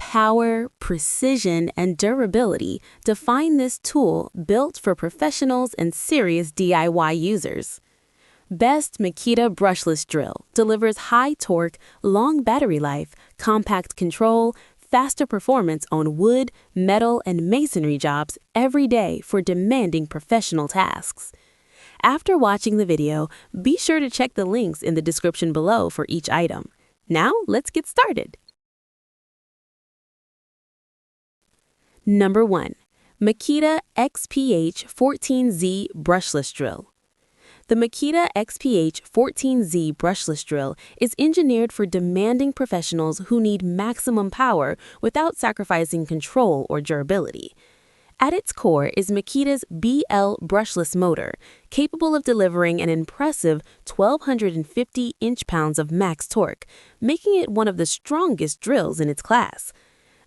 Power, precision, and durability define this tool built for professionals and serious DIY users. Best Makita Brushless Drill delivers high torque, long battery life, compact control, faster performance on wood, metal, and masonry jobs every day for demanding professional tasks. After watching the video, be sure to check the links in the description below for each item. Now, let's get started. Number 1. Makita XPH14Z Brushless Drill. The Makita XPH14Z brushless drill is engineered for demanding professionals who need maximum power without sacrificing control or durability. At its core is Makita's BL brushless motor, capable of delivering an impressive 1,250 inch-pounds of max torque, making it one of the strongest drills in its class.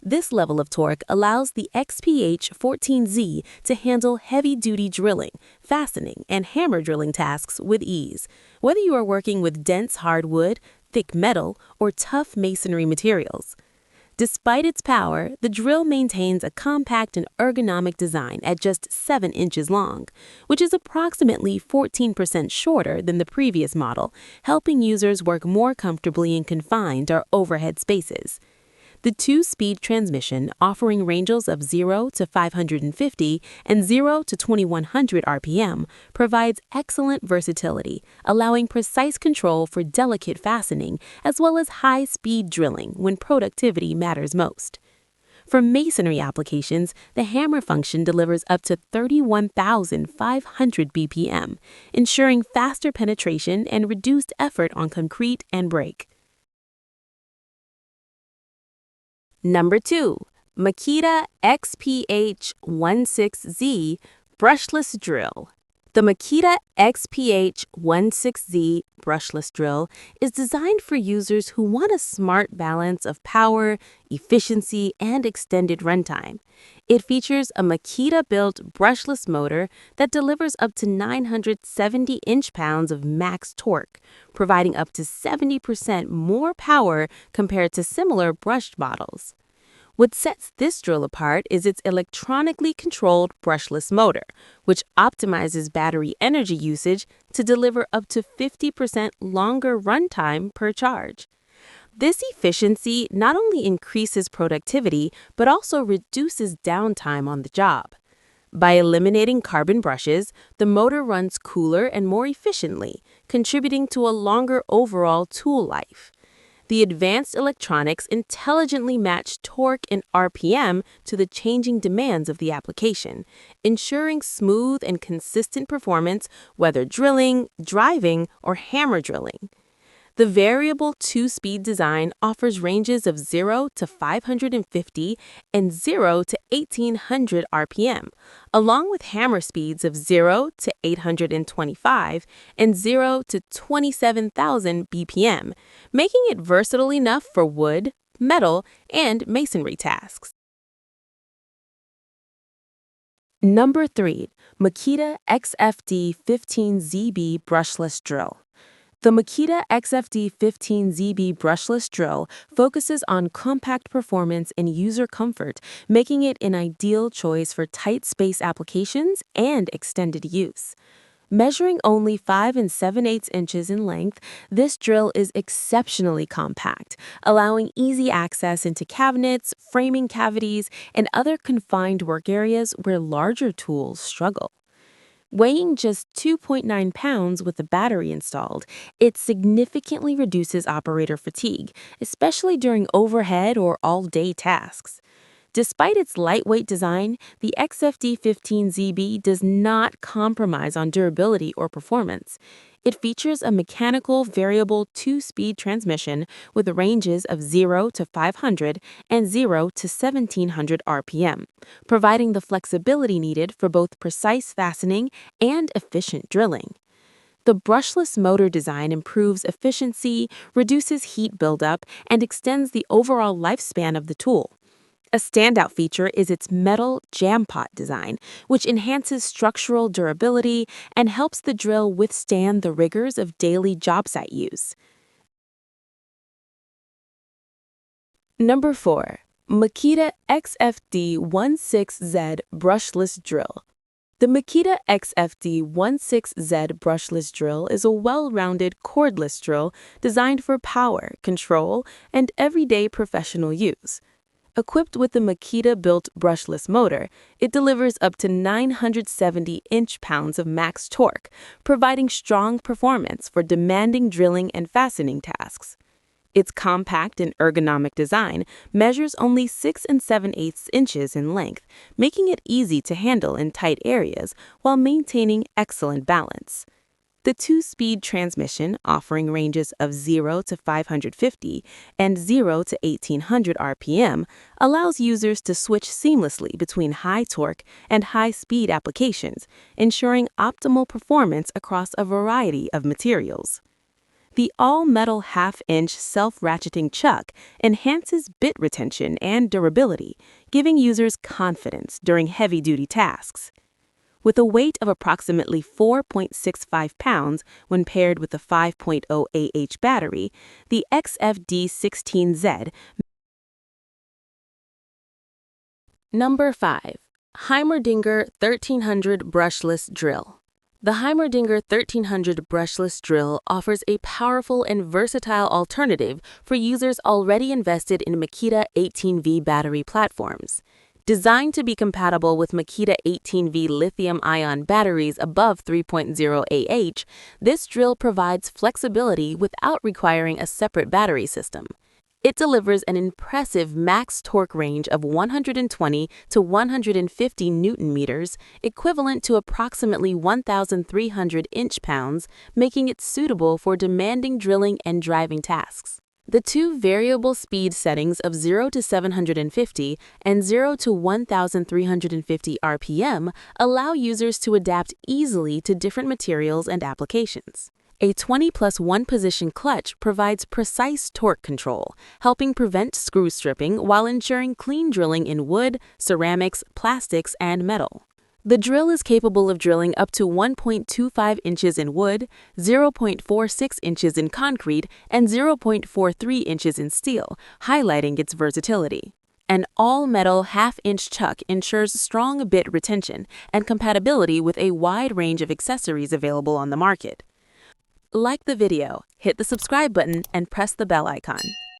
This level of torque allows the XPH14Z to handle heavy-duty drilling, fastening, and hammer drilling tasks with ease, whether you are working with dense hardwood, thick metal, or tough masonry materials. Despite its power, the drill maintains a compact and ergonomic design at just 7 inches long, which is approximately 14% shorter than the previous model, helping users work more comfortably in confined or overhead spaces. The 2-speed transmission, offering ranges of 0 to 550 and 0 to 2100 RPM, provides excellent versatility, allowing precise control for delicate fastening as well as high-speed drilling when productivity matters most. For masonry applications, the hammer function delivers up to 31,500 BPM, ensuring faster penetration and reduced effort on concrete and brick. Number 2. Makita XPH16Z Brushless Drill. The Makita XPH16Z brushless drill is designed for users who want a smart balance of power, efficiency, and extended runtime. It features a Makita-built brushless motor that delivers up to 970 inch-pounds of max torque, providing up to 70% more power compared to similar brushed models. What sets this drill apart is its electronically controlled brushless motor, which optimizes battery energy usage to deliver up to 50% longer runtime per charge. This efficiency not only increases productivity, but also reduces downtime on the job. By eliminating carbon brushes, the motor runs cooler and more efficiently, contributing to a longer overall tool life. The advanced electronics intelligently match torque and RPM to the changing demands of the application, ensuring smooth and consistent performance whether drilling, driving, or hammer drilling. The variable 2-speed design offers ranges of 0 to 550 and 0 to 1,800 RPM, along with hammer speeds of 0 to 825 and 0 to 27,000 BPM, making it versatile enough for wood, metal, and masonry tasks. Number 3. Makita XFD15ZB Brushless Drill. The Makita XFD15ZB brushless drill focuses on compact performance and user comfort, making it an ideal choice for tight space applications and extended use. Measuring only 5 7/8 inches in length, this drill is exceptionally compact, allowing easy access into cabinets, framing cavities, and other confined work areas where larger tools struggle. Weighing just 2.9 pounds with the battery installed, it significantly reduces operator fatigue, especially during overhead or all-day tasks. Despite its lightweight design, the XFD15ZB does not compromise on durability or performance. It features a mechanical variable 2-speed transmission with ranges of 0 to 500 and 0 to 1,700 RPM, providing the flexibility needed for both precise fastening and efficient drilling. The brushless motor design improves efficiency, reduces heat buildup, and extends the overall lifespan of the tool. A standout feature is its metal jam pot design, which enhances structural durability and helps the drill withstand the rigors of daily job site use. Number 4. Makita XFD16Z Brushless Drill. The Makita XFD16Z Brushless Drill is a well-rounded cordless drill designed for power, control, and everyday professional use. Equipped with the Makita-built brushless motor, it delivers up to 970 inch-pounds of max torque, providing strong performance for demanding drilling and fastening tasks. Its compact and ergonomic design measures only 6 7/8 inches in length, making it easy to handle in tight areas while maintaining excellent balance. The two-speed transmission, offering ranges of 0 to 550 and 0 to 1800 RPM, allows users to switch seamlessly between high torque and high-speed applications, ensuring optimal performance across a variety of materials. The all-metal half-inch self-ratcheting chuck enhances bit retention and durability, giving users confidence during heavy-duty tasks. With a weight of approximately 4.65 pounds when paired with a 5.0 Ah battery, the XFD16Z. Number 5. Heimerdinger 1300 Brushless Drill. The Heimerdinger 1300 brushless drill offers a powerful and versatile alternative for users already invested in Makita 18V battery platforms. Designed to be compatible with Makita 18V lithium-ion batteries above 3.0 Ah, this drill provides flexibility without requiring a separate battery system. It delivers an impressive max torque range of 120 to 150 Newton meters, equivalent to approximately 1,300 inch-pounds, making it suitable for demanding drilling and driving tasks. The two variable speed settings of 0 to 750 and 0 to 1,350 RPM allow users to adapt easily to different materials and applications. A 20+1 position clutch provides precise torque control, helping prevent screw stripping while ensuring clean drilling in wood, ceramics, plastics, and metal. The drill is capable of drilling up to 1.25 inches in wood, 0.46 inches in concrete, and 0.43 inches in steel, highlighting its versatility. An all-metal half-inch chuck ensures strong bit retention and compatibility with a wide range of accessories available on the market. Like the video, hit the subscribe button, and press the bell icon.